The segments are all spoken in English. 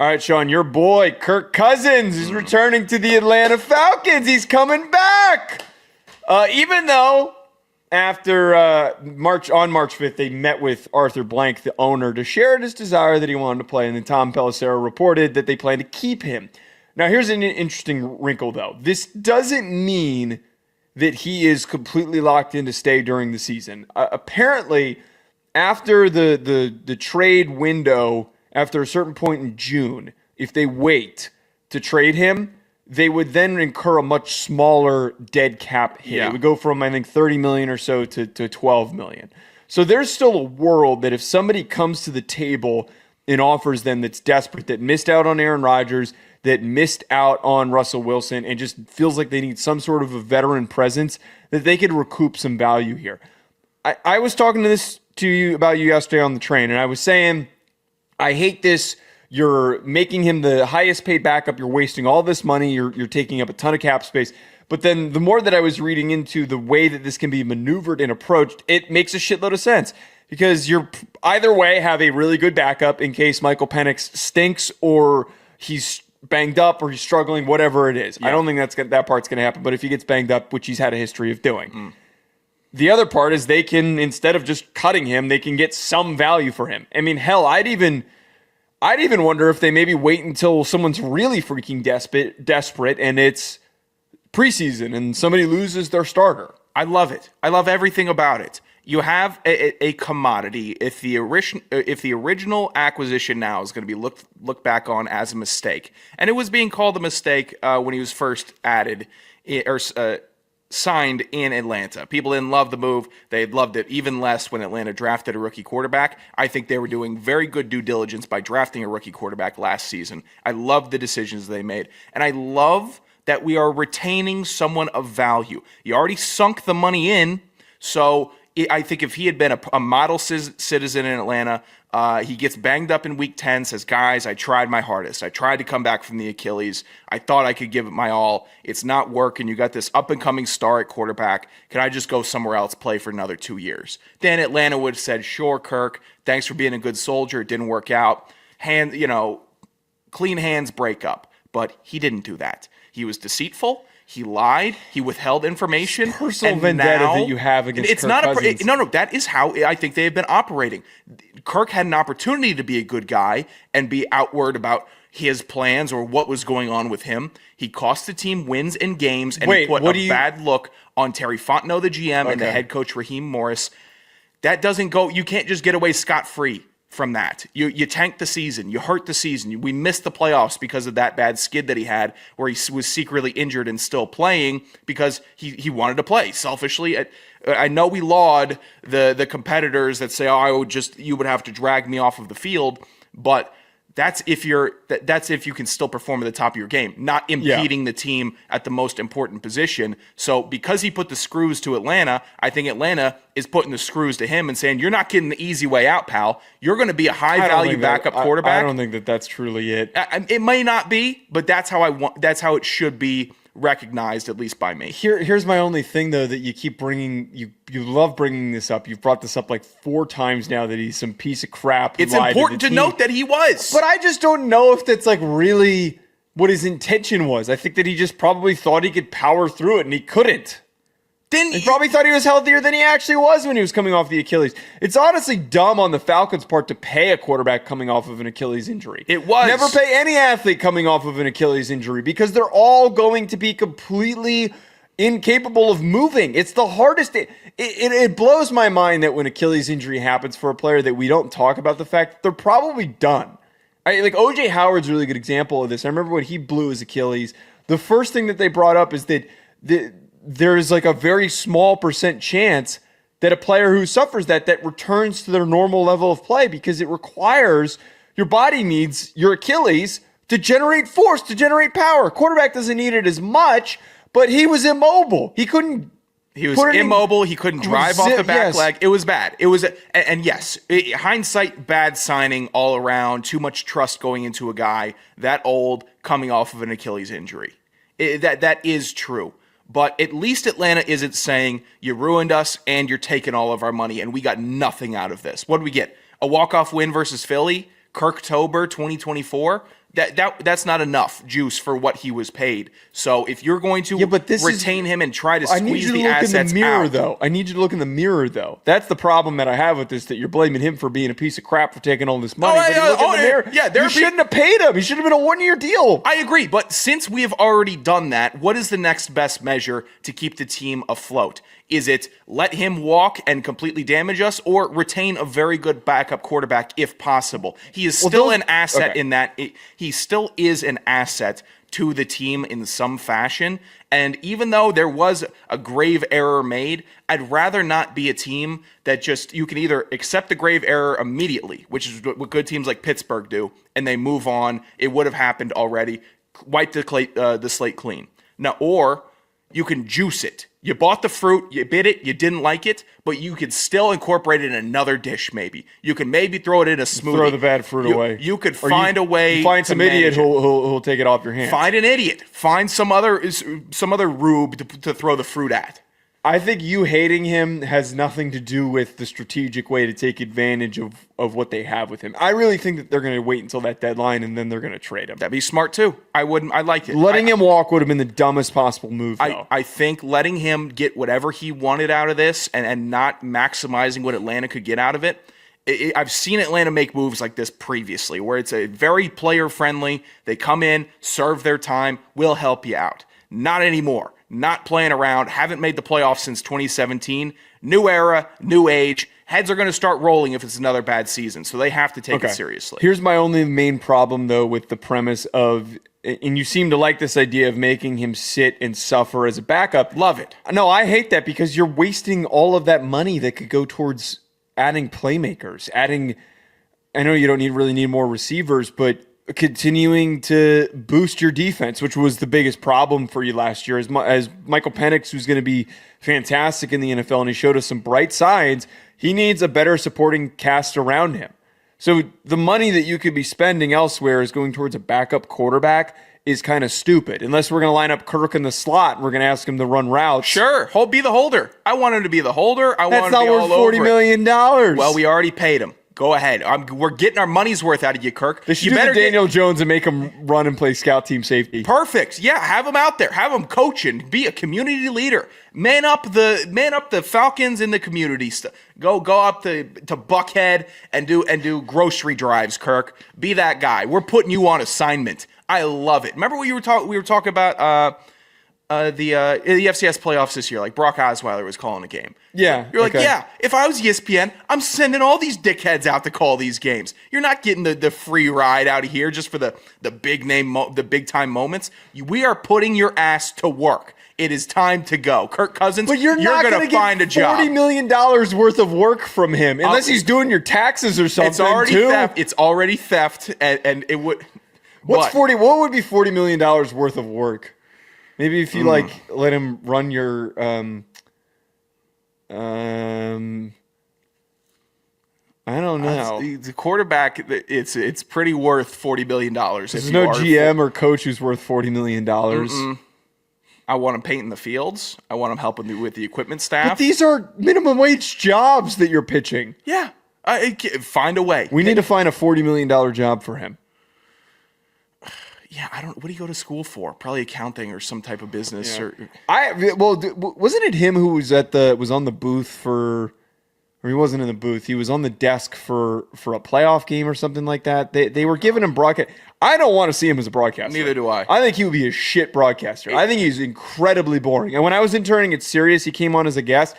All right, Sean, your boy, Kirk Cousins, is returning to the Atlanta Falcons. He's coming back. Even though after March 5th, they met with Arthur Blank, the owner, to share his desire that he wanted to play. And then Tom Pelissero reported that they plan to keep him. Now, here's an interesting wrinkle, though. This doesn't mean that he is completely locked in to stay during the season. Apparently, after the trade window, after a certain point in June, if they wait to trade him, they would then incur a much smaller dead cap hit. Yeah. It would go from, I think, $30 million or so to $12 million. So there's still a world that if somebody comes to the table and offers them that's desperate, that missed out on Aaron Rodgers, that missed out on Russell Wilson, and just feels like they need some sort of a veteran presence, that they could recoup some value here. I was talking to you about you yesterday on the train, and I was saying, I hate this. You're making him the highest paid backup. You're wasting all this money. You're taking up a ton of cap space. But then the more that I was reading into the way that this can be maneuvered and approached, it makes a shitload of sense. Because you're either way have a really good backup in case Michael Penix stinks or he's banged up or he's struggling, whatever it is. Yeah. I don't think that part's going to happen. But if he gets banged up, which he's had a history of doing. The other part is they can, instead of just cutting him, they can get some value for him. I mean, hell, I'd even wonder if they maybe wait until someone's really freaking desperate and it's preseason and somebody loses their starter. I love it. I love everything about it. You have a commodity. If the original acquisition now is going to be looked back on as a mistake, and it was being called a mistake when he was first added or signed in Atlanta. People didn't love the move. They loved it even less when Atlanta drafted a rookie quarterback. I think they were doing very good due diligence by drafting a rookie quarterback last season. I love the decisions they made. And I love that we are retaining someone of value. You already sunk the money in, so I think if he had been a model citizen in Atlanta, he gets banged up in week 10, says, guys, I tried my hardest. I tried to come back from the Achilles. I thought I could give it my all. It's not working. You got this up-and-coming star at quarterback. Can I just go somewhere else, play for another 2 years? Then Atlanta would have said, sure, Kirk, thanks for being a good soldier. It didn't work out. Clean hands break up. But he didn't do that. He was deceitful. He lied. He withheld information. Personal vendetta that you have against Kirk Cousins. No. That is how I think they have been operating. Kirk had an opportunity to be a good guy and be outward about his plans or what was going on with him. He cost the team wins and games, and he put a bad look on Terry Fontenot, the GM, and the head coach, Raheem Morris. That doesn't go. You can't just get away scot-free from that. You tank the season. You hurt the season. We missed the playoffs because of that bad skid that he had where he was secretly injured and still playing because he wanted to play selfishly. I know we laud the competitors that say, you would have to drag me off of the field, but that's if you can still perform at the top of your game, not impeding the team at the most important position. So because he put the screws to Atlanta, I think Atlanta is putting the screws to him and saying, you're not getting the easy way out, pal. You're going to be a high-value backup quarterback. I don't think that's truly it. It may not be, but that's how it should be recognized, at least by me. Here's my only thing, though, that you keep bringing. You love bringing this up. You've brought this up like 4 times now that he's some piece of crap. It's important to note that he was. But I just don't know if that's like really what his intention was. I think that he just probably thought he could power through it, and he couldn't. He probably thought he was healthier than he actually was when he was coming off the Achilles. It's honestly dumb on the Falcons' part to pay a quarterback coming off of an Achilles injury. It was. Never pay any athlete coming off of an Achilles injury because they're all going to be completely incapable of moving. It's the hardest. It blows my mind that when Achilles injury happens for a player that we don't talk about the fact that they're probably done. Like O.J. Howard's a really good example of this. I remember when he blew his Achilles, the first thing that they brought up is that there's like a very small % chance that a player who suffers that returns to their normal level of play because it requires your body needs your Achilles to generate force, to generate power. Quarterback doesn't need it as much, but he was immobile. He was immobile. He couldn't drive off the back leg. It was bad. Hindsight, bad signing all around. Too much trust going into a guy that old coming off of an Achilles injury. That is true. But at least Atlanta isn't saying, you ruined us and you're taking all of our money and we got nothing out of this. What did we get? A walk-off win versus Philly? Kirktober 2024, that's not enough juice for what he was paid. So if you're going to retain him and try to squeeze the assets out, I need you to look in the mirror, though. That's the problem that I have with this, that you're blaming him for being a piece of crap for taking all this money. You shouldn't have paid him. He should have been a one-year deal. I agree, but since we have already done that, what is the next best measure to keep the team afloat? Is it let him walk and completely damage us, or retain a very good backup quarterback if possible? He is still an asset in that he still is an asset to the team in some fashion. And even though there was a grave error made, I'd rather not be a team that just, you can either accept the grave error immediately, which is what good teams like Pittsburgh do, and they move on. It would have happened already. Wipe the slate clean. Now, or you can juice it. You bought the fruit, you bit it, you didn't like it, but you could still incorporate it in another dish maybe. You can maybe throw it in a smoothie. Throw the bad fruit away. You could find a way. Find some idiot who'll take it off your hands. Find an idiot. Find some other rube to throw the fruit at. I think you hating him has nothing to do with the strategic way to take advantage of what they have with him. I really think that they're going to wait until that deadline and then they're going to trade him. That'd be smart too. I like it. Letting him walk would have been the dumbest possible move, though. I think letting him get whatever he wanted out of this and not maximizing what Atlanta could get out of it. I've seen Atlanta make moves like this previously, where it's a very player-friendly. They come in, serve their time, we'll help you out. Not anymore. Not playing around. Haven't made the playoffs since 2017. New era, new age. Heads are going to start rolling if it's another bad season, so they have to take it seriously. Here's my only main problem, though, with the premise of, and you seem to like this idea of making him sit and suffer as a backup. Love it. No, I hate that because you're wasting all of that money that could go towards adding playmakers, I know you don't really need more receivers, but continuing to boost your defense, which was the biggest problem for you last year. As Michael Penix, who's going to be fantastic in the NFL, and he showed us some bright sides, he needs a better supporting cast around him. So the money that you could be spending elsewhere is going towards a backup quarterback is kind of stupid. Unless we're going to line up Kirk in the slot and we're going to ask him to run routes. Sure, be the holder. I want him to be the holder. That's not worth $40 million. Well, we already paid him. Go ahead. We're getting our money's worth out of you, Kirk. They should do the Daniel Jones and make him run and play scout team safety. Perfect. Yeah, have him out there. Have him coaching. Be a community leader. Man up the Falcons in the community. Go up to Buckhead and do grocery drives, Kirk. Be that guy. We're putting you on assignment. I love it. Remember what we were talking about the FCS playoffs this year, like Brock Osweiler was calling a game. Yeah. You're like, yeah, if I was ESPN, I'm sending all these dickheads out to call these games. You're not getting the free ride out of here just for the big name, the big time moments. We are putting your ass to work. It is time to go. Kirk Cousins, but you're going to find a job. $40 million worth of work from him, unless he's doing your taxes or something. It's already theft, and it would. What would be $40 million worth of work? Maybe if you let him run your I don't know. The quarterback, it's pretty worth $40 million. There's no GM or coach who's worth $40 million. I want him painting the fields. I want him helping with the equipment staff. But these are minimum wage jobs that you're pitching. Yeah. Find a way. We need to find a $40 million job for him. Yeah, what do you go to school for? Probably accounting or some type of business. Yeah. Wasn't it him who was on the booth for, or he wasn't in the booth. He was on the desk for a playoff game or something like that. They were giving him broadcast. I don't want to see him as a broadcaster. Neither do I. I think he would be a shit broadcaster. I think he's incredibly boring. And when I was interning at Sirius, he came on as a guest,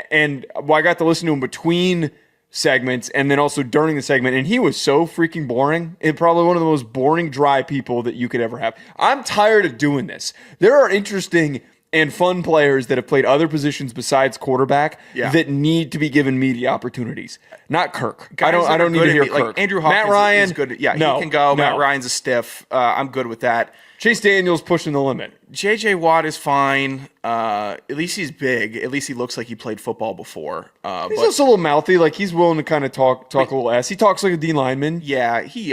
and I got to listen to him between segments and then also during the segment, and he was so freaking boring, and probably one of the most boring, dry people that you could ever have. I'm tired of doing this. There are interesting and fun players that have played other positions besides quarterback that need to be given media opportunities. Not Kirk. I don't need to hear Kirk. Like Andrew Hawkins Matt Ryan is good. Yeah, he can go. No. Matt Ryan's a stiff. I'm good with that. Chase Daniels pushing the limit. J.J. Watt is fine. At least he's big. At least he looks like he played football before. He's also a little mouthy. Like, he's willing to kind of talk a little ass. He talks like a D lineman. Yeah, he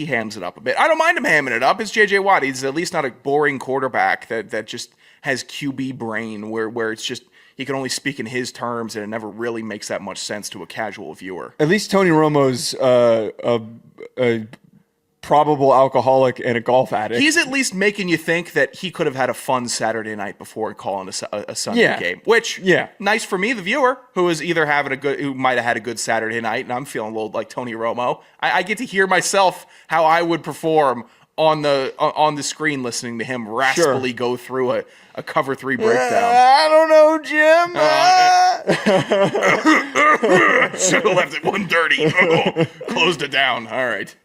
hams it up a bit. I don't mind him hamming it up. It's J.J. Watt. He's at least not a boring quarterback that just has QB brain where it's just he can only speak in his terms, and it never really makes that much sense to a casual viewer. At least Tony Romo's a probable alcoholic and a golf addict. He's at least making you think that he could have had a fun Saturday night before calling a Sunday game. Which, nice for me, the viewer, who is either who might have had a good Saturday night, and I'm feeling a little like Tony Romo. I get to hear myself how I would perform on the screen, listening to him raspily go through a cover 3 breakdown. I don't know, Jim. Should have left it 1:30. Closed it down. All right.